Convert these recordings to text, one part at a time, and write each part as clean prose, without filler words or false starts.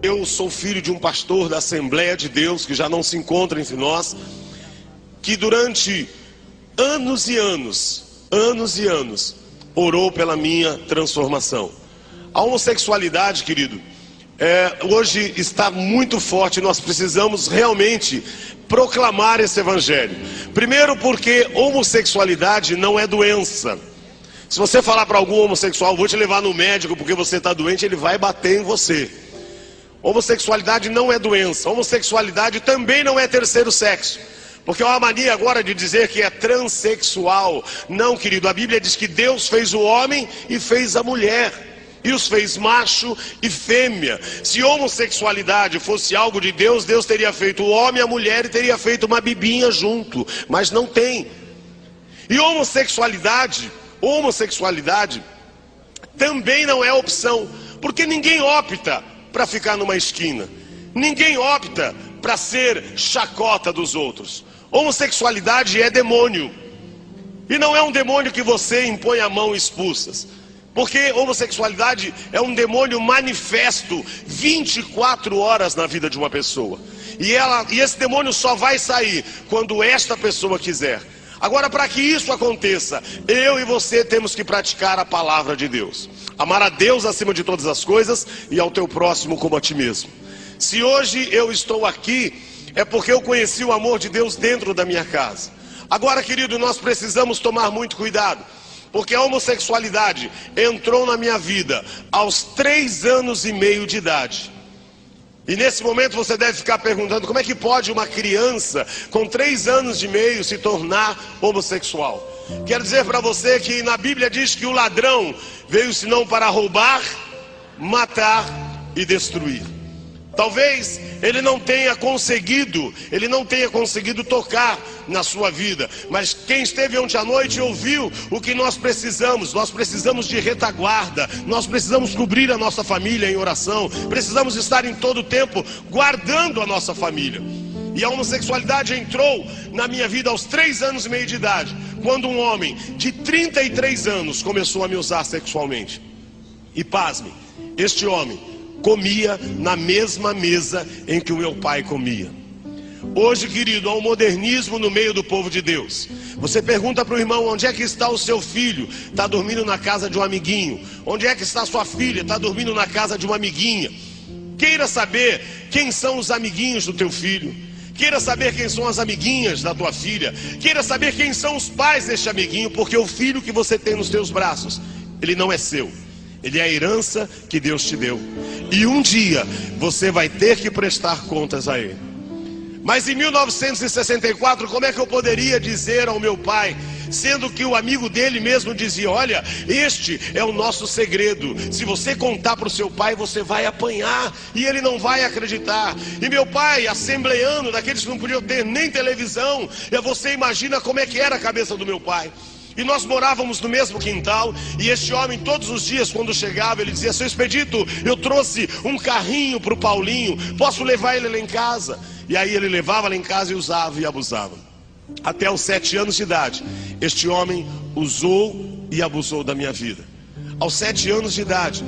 eu sou filho de um pastor da Assembleia de Deus, que já não se encontra entre nós, que durante anos e anos, orou pela minha transformação. A homossexualidade, querido, hoje está muito forte. Nós precisamos realmente proclamar esse evangelho. Primeiro porque homossexualidade não é doença. Se você falar para algum homossexual, vou te levar no médico porque você está doente, ele vai bater em você. Homossexualidade não é doença. Homossexualidade também não é terceiro sexo. Porque há uma mania agora de dizer que é transexual. Não, querido, a Bíblia diz que Deus fez o homem e fez a mulher, e os fez macho e fêmea. Se homossexualidade fosse algo de Deus, Deus teria feito o homem e a mulher e teria feito uma bibinha junto, mas não tem. E homossexualidade também não é opção, porque ninguém opta para ficar numa esquina, ninguém opta para ser chacota dos outros. Homossexualidade é demônio, e não é um demônio que você impõe a mão e expulsa, porque homossexualidade é um demônio manifesto 24 horas na vida de uma pessoa, e esse demônio só vai sair quando esta pessoa quiser. Agora, para que isso aconteça, eu e você temos que praticar a palavra de Deus. Amar a Deus acima de todas as coisas e ao teu próximo como a ti mesmo. Se hoje eu estou aqui, é porque eu conheci o amor de Deus dentro da minha casa. Agora, querido, nós precisamos tomar muito cuidado, porque a homossexualidade entrou na minha vida aos 3 anos e meio de idade. E nesse momento você deve ficar perguntando: como é que pode uma criança com 3 anos e meio se tornar homossexual? Quero dizer para você que na Bíblia diz que o ladrão veio senão para roubar, matar e destruir. Talvez ele não tenha conseguido tocar na sua vida, mas quem esteve ontem à noite ouviu o que nós precisamos. Nós precisamos de retaguarda, nós precisamos cobrir a nossa família em oração, precisamos estar em todo o tempo guardando a nossa família. E a homossexualidade entrou na minha vida aos 3 anos e meio de idade, quando um homem de 33 anos começou a me usar sexualmente. E pasme, este homem comia na mesma mesa em que o meu pai comia. Hoje, querido, há um modernismo no meio do povo de Deus. Você pergunta para o irmão: onde é que está o seu filho? Está dormindo na casa de um amiguinho. Onde é que está a sua filha? Está dormindo na casa de uma amiguinha. Queira saber quem são os amiguinhos do teu filho. Queira saber quem são as amiguinhas da tua filha. Queira saber quem são os pais deste amiguinho, porque o filho que você tem nos teus braços, ele não é seu. Ele é a herança que Deus te deu. E um dia você vai ter que prestar contas a ele. Mas em 1964, como é que eu poderia dizer ao meu pai, sendo que o amigo dele mesmo dizia: olha, este é o nosso segredo, se você contar para o seu pai você vai apanhar e ele não vai acreditar. E meu pai, assembleano, daqueles que não podiam ter nem televisão, você imagina como é que era a cabeça do meu pai. E nós morávamos no mesmo quintal, e este homem todos os dias quando chegava, ele dizia: seu Expedito, eu trouxe um carrinho para o Paulinho, posso levar ele lá em casa? E aí ele levava lá em casa e usava e abusava. Até os 7 anos de idade, este homem usou e abusou da minha vida. Aos 7 anos de idade,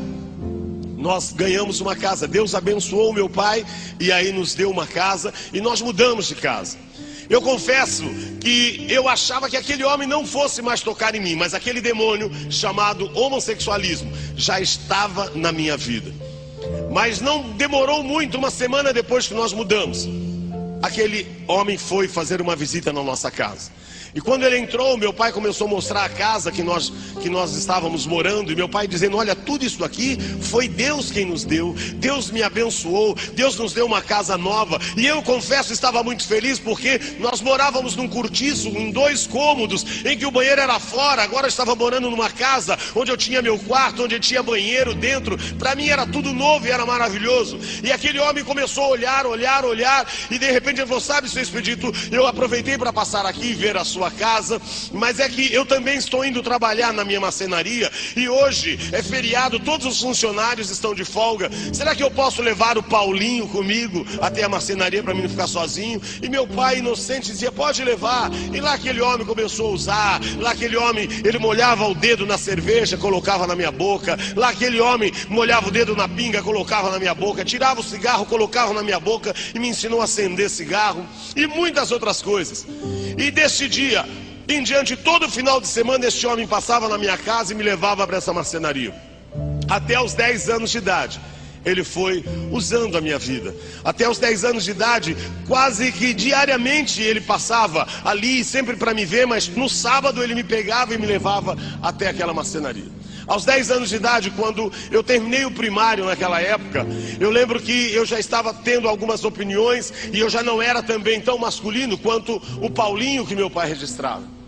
nós ganhamos uma casa. Deus abençoou o meu pai, e aí nos deu uma casa, e nós mudamos de casa. Eu confesso que eu achava que aquele homem não fosse mais tocar em mim, mas aquele demônio chamado homossexualismo já estava na minha vida. Mas não demorou muito, uma semana depois que nós mudamos, aquele homem foi fazer uma visita na nossa casa. E quando ele entrou, meu pai começou a mostrar a casa que nós estávamos morando. E meu pai dizendo: olha, tudo isso aqui foi Deus quem nos deu. Deus me abençoou, Deus nos deu uma casa nova. E eu confesso, estava muito feliz, porque nós morávamos num cortiço, em 2 cômodos, em que o banheiro era fora. Agora eu estava morando numa casa onde eu tinha meu quarto, onde eu tinha banheiro dentro. Para mim era tudo novo e era maravilhoso. E aquele homem começou a olhar. E de repente ele falou: sabe, seu Expedito, eu aproveitei para passar aqui e ver a sua sua casa, mas é que eu também estou indo trabalhar na minha marcenaria e hoje é feriado, todos os funcionários estão de folga. Será que eu posso levar o Paulinho comigo até a marcenaria para mim não ficar sozinho? E meu pai inocente dizia, pode levar. E lá aquele homem começou a usar, lá aquele homem, ele molhava o dedo na cerveja, colocava na minha boca, lá aquele homem molhava o dedo na pinga, colocava na minha boca, tirava o cigarro, colocava na minha boca e me ensinou a acender cigarro e muitas outras coisas. E desse dia em diante, todo final de semana este homem passava na minha casa e me levava para essa marcenaria. Até os 10 anos de idade ele foi usando a minha vida. Até os 10 anos de idade, quase que diariamente ele passava ali sempre para me ver, mas no sábado ele me pegava e me levava até aquela marcenaria. Aos 10 anos de idade, quando eu terminei o primário naquela época, eu lembro que eu já estava tendo algumas opiniões e eu já não era também tão masculino quanto o Paulinho que meu pai registrava.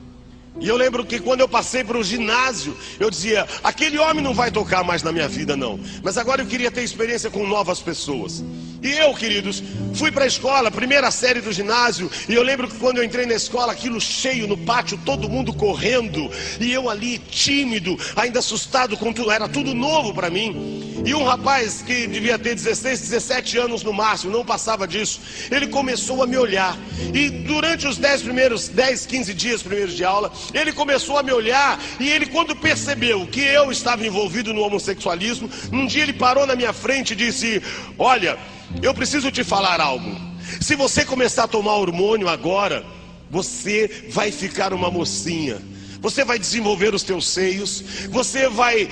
E eu lembro que quando eu passei para o ginásio, eu dizia, aquele homem não vai tocar mais na minha vida não. Mas agora eu queria ter experiência com novas pessoas. E eu, queridos, fui para a escola, primeira série do ginásio. E eu lembro que quando eu entrei na escola, aquilo cheio no pátio, todo mundo correndo. E eu ali, tímido, ainda assustado com tudo, era tudo novo para mim. E um rapaz que devia ter 16, 17 anos no máximo, não passava disso, ele começou a me olhar. E durante os 10, 15 dias primeiros de aula, ele começou a me olhar. E ele, quando percebeu que eu estava envolvido no homossexualismo, um dia ele parou na minha frente e disse, olha, eu preciso te falar algo. Se você começar a tomar hormônio agora, você vai ficar uma mocinha. Você vai desenvolver os teus seios, você vai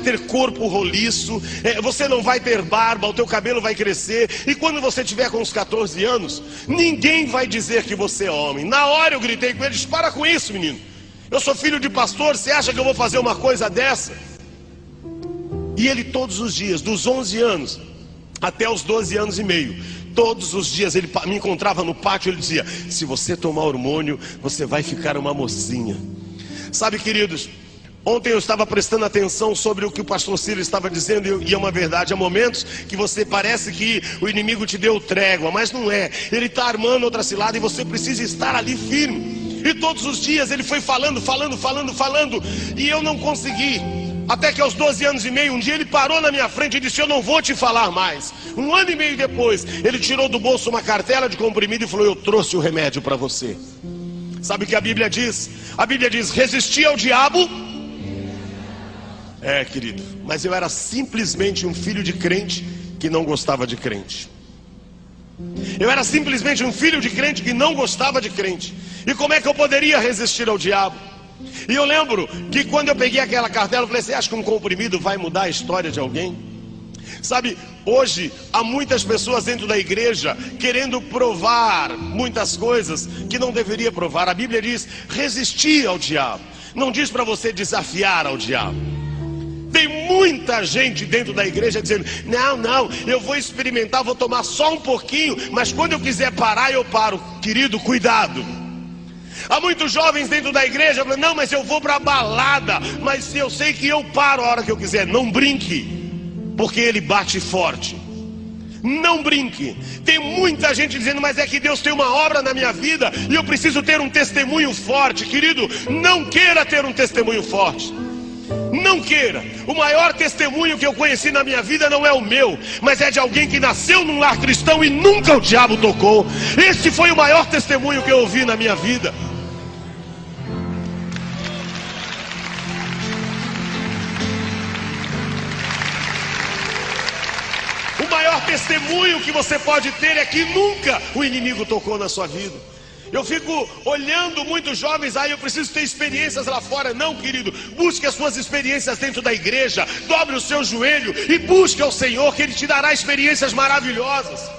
ter corpo roliço, você não vai ter barba, o teu cabelo vai crescer. E quando você tiver com uns 14 anos, ninguém vai dizer que você é homem. Na hora eu gritei com ele, disse, para com isso, menino. Eu sou filho de pastor, você acha que eu vou fazer uma coisa dessa? E ele todos os dias, dos 11 anos até os 12 anos e meio, todos os dias ele me encontrava no pátio, ele dizia, se você tomar hormônio, você vai ficar uma mocinha. Sabe, queridos, ontem eu estava prestando atenção sobre o que o pastor Ciro estava dizendo, e é uma verdade. Há momentos que você parece que o inimigo te deu trégua, mas não é. Ele está armando outra cilada e você precisa estar ali firme. E todos os dias ele foi falando, e eu não consegui. Até que aos 12 anos e meio, um dia ele parou na minha frente e disse, eu não vou te falar mais. Um ano e meio depois, ele tirou do bolso uma cartela de comprimido e falou, eu trouxe o remédio para você. Sabe o que a Bíblia diz? A Bíblia diz, resistir ao diabo. É, querido, mas eu era simplesmente um filho de crente que não gostava de crente. Eu era simplesmente um filho de crente que não gostava de crente. E como é que eu poderia resistir ao diabo? E eu lembro que quando eu peguei aquela cartela, eu falei, você acha que um comprimido vai mudar a história de alguém? Sabe, hoje há muitas pessoas dentro da igreja querendo provar muitas coisas que não deveria provar. A Bíblia diz, resistir ao diabo. Não diz para você desafiar ao diabo. Tem muita gente dentro da igreja dizendo, não, eu vou experimentar, vou tomar só um pouquinho, mas quando eu quiser parar, eu paro. Querido, cuidado. Há muitos jovens dentro da igreja falando, não, mas eu vou para a balada, mas eu sei que eu paro a hora que eu quiser. Não brinque, porque ele bate forte. Não brinque. Tem muita gente dizendo, mas é que Deus tem uma obra na minha vida e eu preciso ter um testemunho forte. Querido, não queira ter um testemunho forte. Não queira. O maior testemunho que eu conheci na minha vida não é o meu, mas é de alguém que nasceu num lar cristão e nunca o diabo tocou. Esse foi o maior testemunho que eu ouvi na minha vida. O maior testemunho que você pode ter é que nunca o inimigo tocou na sua vida. Eu fico olhando muitos jovens, eu preciso ter experiências lá fora. Não, querido, busque as suas experiências dentro da igreja. Dobre o seu joelho e busque ao Senhor, que Ele te dará experiências maravilhosas.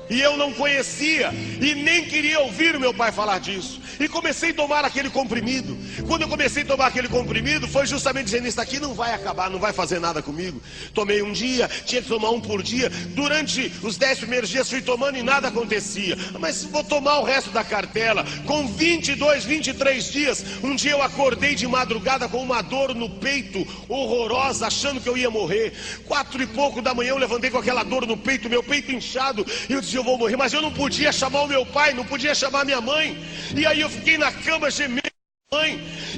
E eu não conhecia e nem queria ouvir o meu pai falar disso. E comecei a tomar aquele comprimido. Quando eu comecei a tomar aquele comprimido, foi justamente dizendo, isso aqui não vai acabar, não vai fazer nada comigo. Tomei um dia, tinha que tomar um por dia. Durante os 10 primeiros dias fui tomando e nada acontecia. Mas vou tomar o resto da cartela. Com 22, 23 dias, um dia eu acordei de madrugada com uma dor no peito horrorosa, achando que eu ia morrer. 4 e pouco da manhã eu levantei com aquela dor no peito, meu peito inchado. E eu disse, dia eu vou morrer. Mas eu não podia chamar o meu pai, não podia chamar minha mãe. E aí eu fiquei na cama gemendo.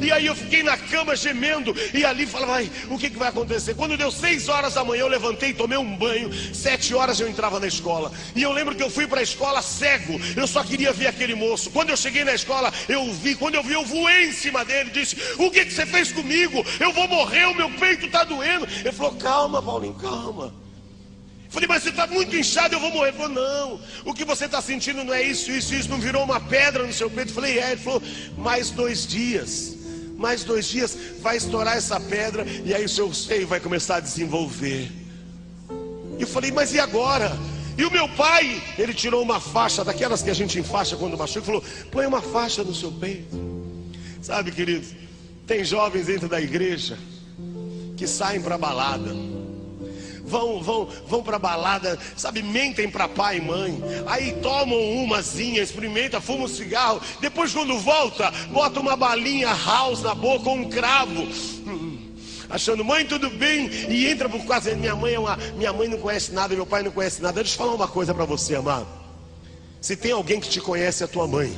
E aí eu fiquei na cama gemendo. E ali falava, ai, o que vai acontecer? Quando deu 6 horas da manhã eu levantei, tomei um banho. 7 horas eu entrava na escola. E eu lembro que eu fui para a escola cego. Eu só queria ver aquele moço. Quando eu cheguei na escola, eu vi. Quando eu vi, eu voei em cima dele. Disse, o que você fez comigo? Eu vou morrer, o meu peito está doendo. Ele falou, calma, Paulinho, calma. Falei, mas você está muito inchado, eu vou morrer. Ele falou, não, o que você está sentindo não é isso, não virou uma pedra no seu peito. Eu falei, é. Ele falou, mais 2 dias, vai estourar essa pedra e aí o seu seio vai começar a desenvolver. E eu falei, mas e agora? E o meu pai, ele tirou uma faixa, daquelas que a gente enfaixa quando machuca, e falou, põe uma faixa no seu peito. Sabe, queridos, tem jovens dentro da igreja que saem para balada. Vão pra balada, sabe, mentem pra pai e mãe. Aí tomam umazinha, experimenta, fuma um cigarro. Depois quando volta, bota uma balinha house na boca ou um cravo, achando, mãe, tudo bem? E entra por quase, minha mãe não conhece nada, meu pai não conhece nada. Deixa eu falar uma coisa pra você, amado. Se tem alguém que te conhece, é a tua mãe.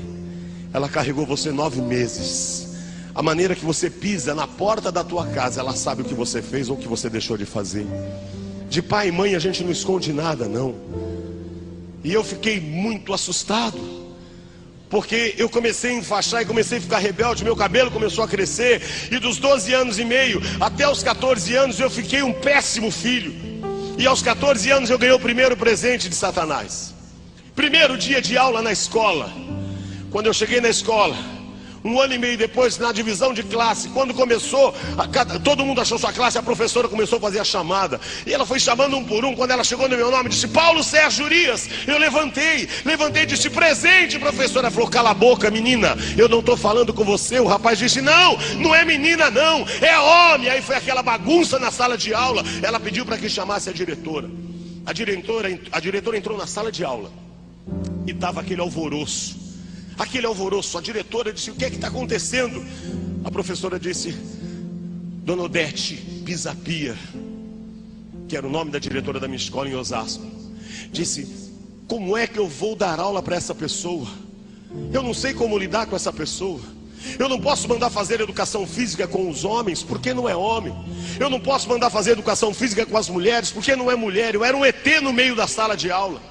Ela carregou você 9 meses. A maneira que você pisa na porta da tua casa, ela sabe o que você fez ou o que você deixou de fazer. De pai e mãe a gente não esconde nada, não. E eu fiquei muito assustado, porque eu comecei a enfaixar e comecei a ficar rebelde. Meu cabelo começou a crescer. E dos 12 anos e meio até os 14 anos eu fiquei um péssimo filho. E aos 14 anos eu ganhei o primeiro presente de Satanás. Primeiro dia de aula na escola. Quando eu cheguei na escola, 1 ano e meio depois, na divisão de classe, quando começou, todo mundo achou sua classe, a professora começou a fazer a chamada. E ela foi chamando um por um. Quando ela chegou no meu nome, disse, Paulo Sérgio Urias. Eu levantei e disse, presente, professora. Ela falou, cala a boca, menina, eu não estou falando com você. O rapaz disse, não é menina não, é homem. Aí foi aquela bagunça na sala de aula. Ela pediu para que chamasse a diretora. A diretora entrou na sala de aula e estava aquele alvoroço. A diretora disse, o que é que está acontecendo? A professora disse, Dona Odete Pisapia, que era o nome da diretora da minha escola em Osasco, disse, como é que eu vou dar aula para essa pessoa? Eu não sei como lidar com essa pessoa. Eu não posso mandar fazer educação física com os homens, porque não é homem. Eu não posso mandar fazer educação física com as mulheres, porque não é mulher. Eu era um ET no meio da sala de aula.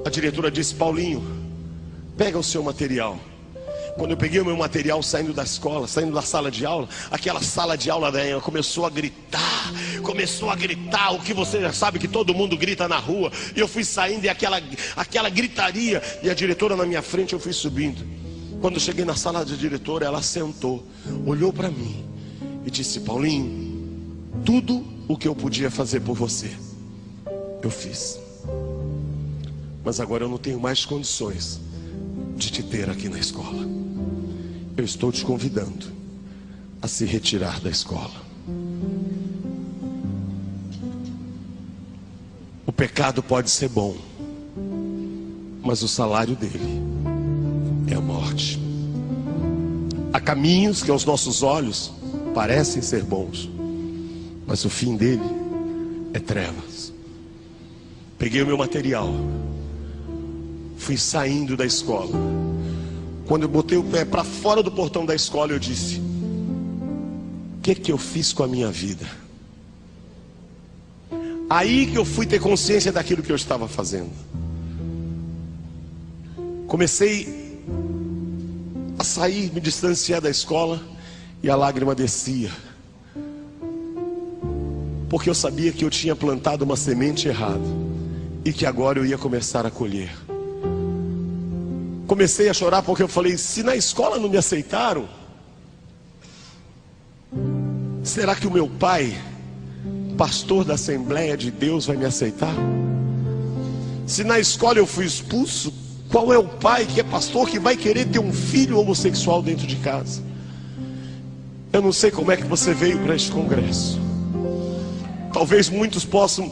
A diretora disse, Paulinho, pega o seu material. Quando eu peguei o meu material saindo da escola, saindo da sala de aula, aquela sala de aula dela começou a gritar, o que você já sabe que todo mundo grita na rua. E eu fui saindo e aquela gritaria, e a diretora na minha frente, eu fui subindo. Quando eu cheguei na sala da diretora, ela sentou, olhou para mim e disse, Paulinho, tudo o que eu podia fazer por você, eu fiz. Mas agora eu não tenho mais condições de te ter aqui na escola. Eu estou te convidando a se retirar da escola. O pecado pode ser bom, mas o salário dele é a morte. Há caminhos que aos nossos olhos parecem ser bons, mas o fim dele é trevas. Peguei o meu material, fui saindo da escola. Quando eu botei o pé para fora do portão da escola, eu disse, o que eu fiz com a minha vida? Aí que eu fui ter consciência daquilo que eu estava fazendo. Comecei a sair, me distanciar da escola, e a lágrima descia, porque eu sabia que eu tinha plantado uma semente errada e que agora eu ia começar a colher. Comecei a chorar porque eu falei, se na escola não me aceitaram, será que o meu pai, pastor da Assembleia de Deus, vai me aceitar? Se na escola eu fui expulso, qual é o pai que é pastor que vai querer ter um filho homossexual dentro de casa? Eu não sei como é que você veio para este congresso. Talvez muitos possam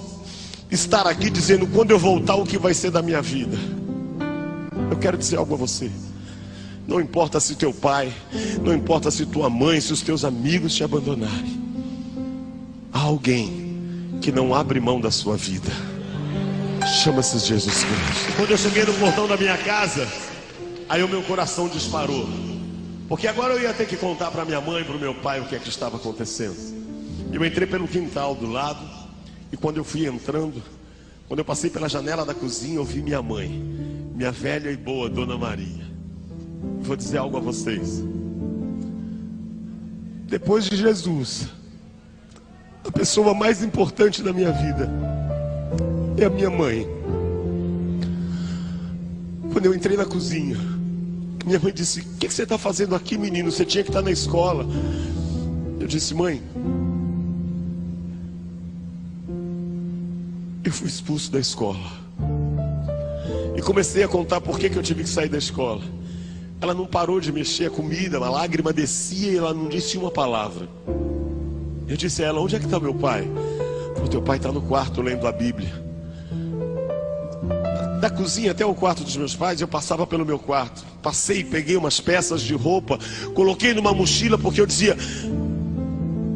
estar aqui dizendo, quando eu voltar, o que vai ser da minha vida? Eu quero dizer algo a você. Não importa se teu pai, não importa se tua mãe, se os teus amigos te abandonarem, há alguém que não abre mão da sua vida. Chama-se Jesus Cristo. Quando eu cheguei no portão da minha casa, aí o meu coração disparou. Porque agora eu ia ter que contar para minha mãe e para o meu pai o que é que estava acontecendo. Eu entrei pelo quintal do lado, e quando eu fui entrando, quando eu passei pela janela da cozinha, eu vi minha mãe, minha velha e boa Dona Maria. Vou dizer algo a vocês. Depois de Jesus, a pessoa mais importante da minha vida é a minha mãe. Quando eu entrei na cozinha, minha mãe disse: o que você está fazendo aqui, menino? Você tinha que estar na escola. Eu disse: mãe, eu fui expulso da escola. E comecei a contar por que eu tive que sair da escola. Ela não parou de mexer a comida, uma lágrima descia e ela não disse uma palavra. Eu disse a ela: onde é que está meu pai? O teu pai está no quarto lendo a Bíblia. Da cozinha até o quarto dos meus pais, eu passava pelo meu quarto. Passei, peguei umas peças de roupa, coloquei numa mochila, porque eu dizia: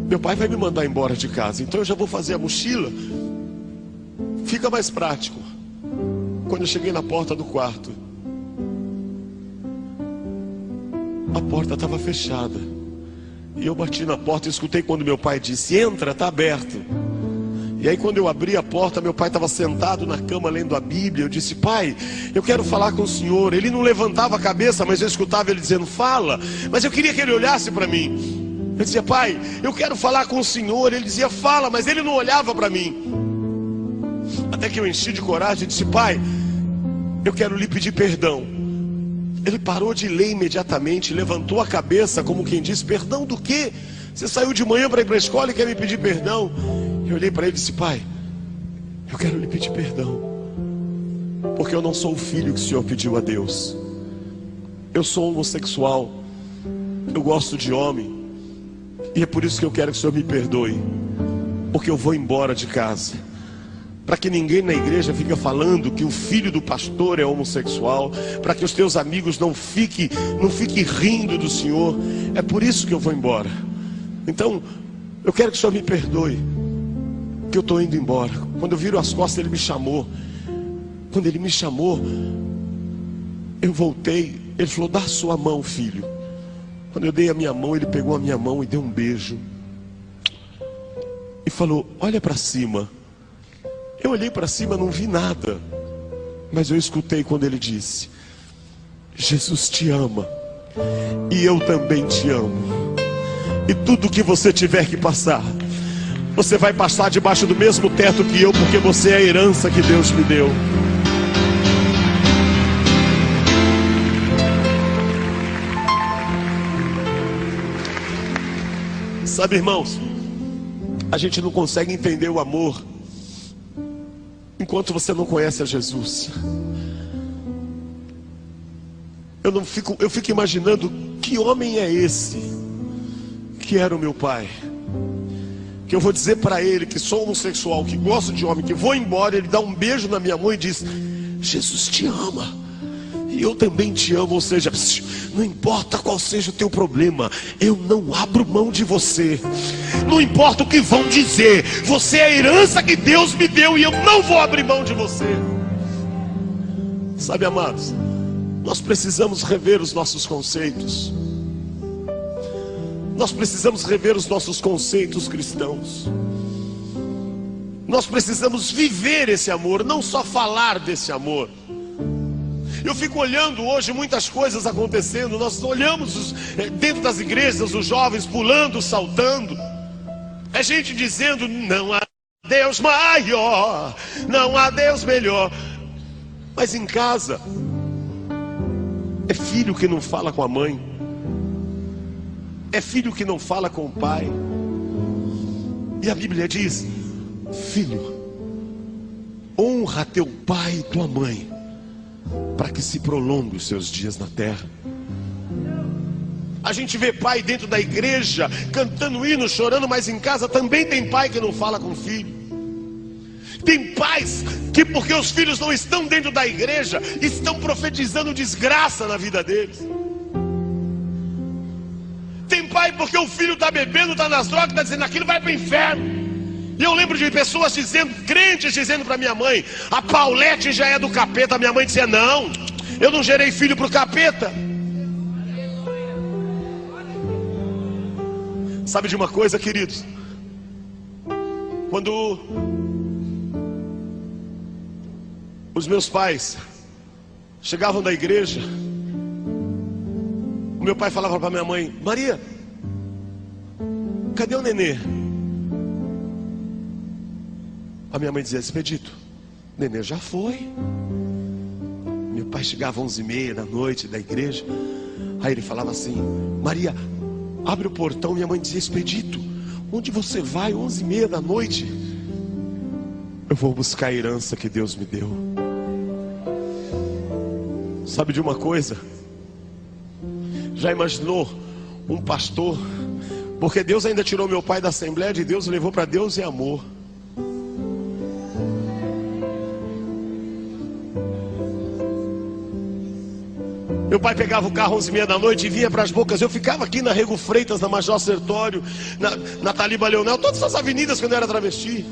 meu pai vai me mandar embora de casa, então eu já vou fazer a mochila. Fica mais prático. Quando eu cheguei na porta do quarto, a porta estava fechada. E eu bati na porta e escutei quando meu pai disse: entra, está aberto. E aí quando eu abri a porta, meu pai estava sentado na cama lendo a Bíblia. Eu disse: pai, eu quero falar com o senhor. Ele não levantava a cabeça, mas eu escutava ele dizendo: fala. Mas eu queria que ele olhasse para mim. Eu dizia: pai, eu quero falar com o senhor. Ele dizia: fala, mas ele não olhava para mim. Até que eu enchi de coragem e disse: pai, eu quero lhe pedir perdão. Ele parou de ler imediatamente, levantou a cabeça como quem diz: perdão do quê? Você saiu de manhã para ir para a escola e quer me pedir perdão? Eu olhei para ele e disse: pai, eu quero lhe pedir perdão, porque eu não sou o filho que o senhor pediu a Deus. Eu sou homossexual, eu gosto de homem, e é por isso que eu quero que o senhor me perdoe, porque eu vou embora de casa, para que ninguém na igreja fique falando que o filho do pastor é homossexual, para que os teus amigos não fiquem rindo do senhor. É por isso que eu vou embora. Então, eu quero que o senhor me perdoe, que eu estou indo embora. Quando eu viro as costas, ele me chamou. Quando ele me chamou, eu voltei. Ele falou: dá a sua mão, filho. Quando eu dei a minha mão, ele pegou a minha mão e deu um beijo. E falou: olha para cima. Eu olhei para cima, não vi nada, mas eu escutei quando ele disse: Jesus te ama, e eu também te amo. E tudo que você tiver que passar, você vai passar debaixo do mesmo teto que eu, porque você é a herança que Deus me deu. Sabe, irmãos, a gente não consegue entender o amor enquanto você não conhece a Jesus. Eu fico imaginando: que homem é esse que era o meu pai, que eu vou dizer para ele que sou homossexual, que gosto de homem, que vou embora, ele dá um beijo na minha mão e diz: Jesus te ama, e eu também te amo. Ou seja, não importa qual seja o teu problema, eu não abro mão de você. Não importa o que vão dizer, você é a herança que Deus me deu, e eu não vou abrir mão de você. Sabe, amados, nós precisamos rever os nossos conceitos. Nós precisamos rever os nossos conceitos cristãos. Nós precisamos viver esse amor, não só falar desse amor. Eu fico olhando hoje muitas coisas acontecendo. Nós olhamos dentro das igrejas, os jovens pulando, saltando. É gente dizendo: não há Deus maior, não há Deus melhor. Mas em casa, é filho que não fala com a mãe, é filho que não fala com o pai. E a Bíblia diz: filho, honra teu pai e tua mãe, para que se prolongue os seus dias na terra. A gente vê pai dentro da igreja cantando hino, chorando, mas em casa também tem pai que não fala com o filho. Tem pais que, porque os filhos não estão dentro da igreja, estão profetizando desgraça na vida deles. Tem pai porque o filho está bebendo, está nas drogas, está dizendo: aquilo vai para o inferno. E eu lembro de pessoas dizendo, crentes dizendo para minha mãe: a Paulette já é do capeta. Minha mãe dizia: não, eu não gerei filho para o capeta. Sabe de uma coisa, queridos? Quando os meus pais chegavam da igreja, o meu pai falava para minha mãe: Maria, cadê o nenê? A minha mãe dizia: Expedito, o nenê já foi. Meu pai chegava às 11h30 da noite da igreja. Aí ele falava assim: Maria, abre o portão. Minha mãe dizia: Expedito, onde você vai 11h30 da noite? Eu vou buscar a herança que Deus me deu. Sabe de uma coisa? Já imaginou um pastor? Porque Deus ainda tirou meu pai da Assembleia de Deus e levou para Deus e Amor. Meu pai pegava o carro 11h30 da noite e vinha para as Bocas. Eu ficava aqui na Rego Freitas, na Major Sertório, na Taliba Leonel, todas essas avenidas quando eu era travesti.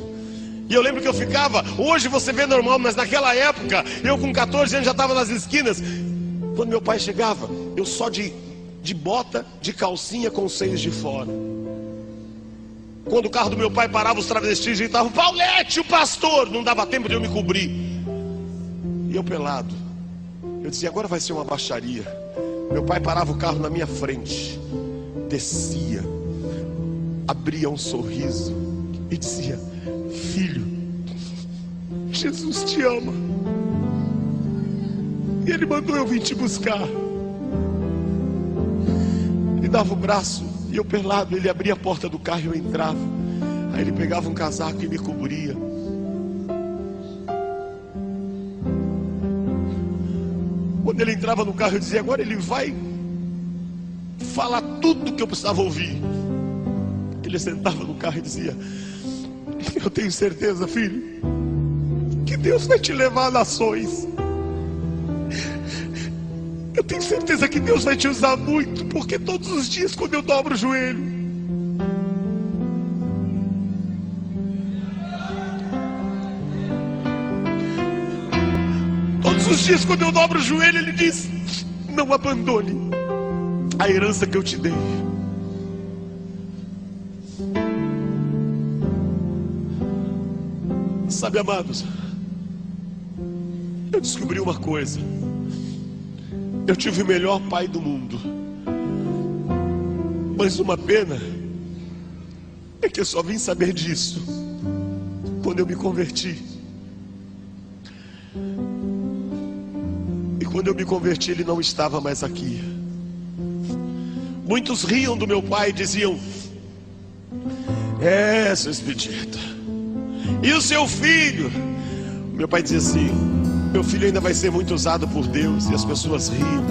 E eu lembro que eu ficava, hoje você vê normal, mas naquela época, eu com 14 anos já estava nas esquinas. Quando meu pai chegava, eu só de bota, de calcinha com os seios de fora. Quando o carro do meu pai parava, os travestis gritavam: Paulette, o pastor! Não dava tempo de eu me cobrir. E eu pelado. Eu dizia: agora vai ser uma baixaria. Meu pai parava o carro na minha frente, descia, abria um sorriso e dizia: filho, Jesus te ama, e Ele mandou eu vir te buscar. Ele dava o braço e eu pelado, ele abria a porta do carro e eu entrava. Aí ele pegava um casaco e me cobria. Quando ele entrava no carro, eu dizia: agora ele vai falar tudo que eu precisava ouvir. Ele sentava no carro e dizia: eu tenho certeza, filho, que Deus vai te levar a nações. Eu tenho certeza que Deus vai te usar muito, porque todos os dias quando eu dobro o joelho, os dias quando eu dobro o joelho, ele diz: não abandone a herança que eu te dei. Sabe, amados, eu descobri uma coisa: eu tive o melhor pai do mundo, mas uma pena é que eu só vim saber disso quando eu me converti. Quando eu me converti, ele não estava mais aqui. Muitos riam do meu pai e diziam: seu Expedito, e o seu filho? Meu pai dizia assim: meu filho ainda vai ser muito usado por Deus. E as pessoas riam.